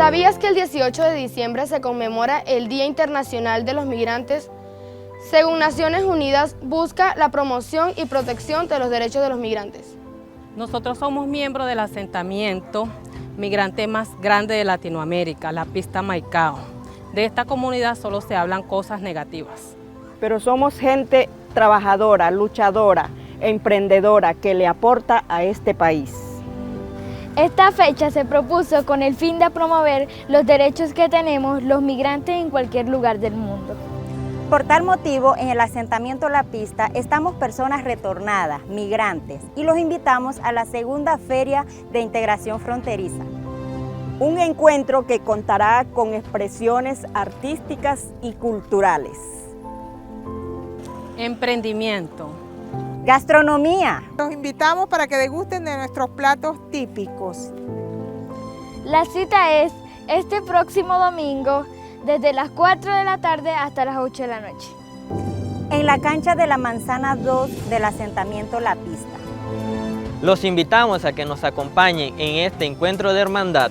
¿Sabías que el 18 de diciembre se conmemora el Día Internacional de los Migrantes? Según Naciones Unidas, busca la promoción y protección de los derechos de los migrantes. Nosotros somos miembros del asentamiento migrante más grande de Latinoamérica, la Pista Maicao. De esta comunidad solo se hablan cosas negativas. Pero somos gente trabajadora, luchadora, emprendedora que le aporta a este país. Esta fecha se propuso con el fin de promover los derechos que tenemos los migrantes en cualquier lugar del mundo. Por tal motivo, en el asentamiento La Pista estamos personas retornadas, migrantes, y los invitamos a la segunda Feria de Integración Fronteriza. Un encuentro que contará con expresiones artísticas y culturales. Emprendimiento. Gastronomía. Los invitamos para que degusten de nuestros platos típicos. La cita es este próximo domingo desde las 4 de la tarde hasta las 8 de la noche. En la cancha de la Manzana 2 del asentamiento La Pista. Los invitamos a que nos acompañen en este encuentro de hermandad.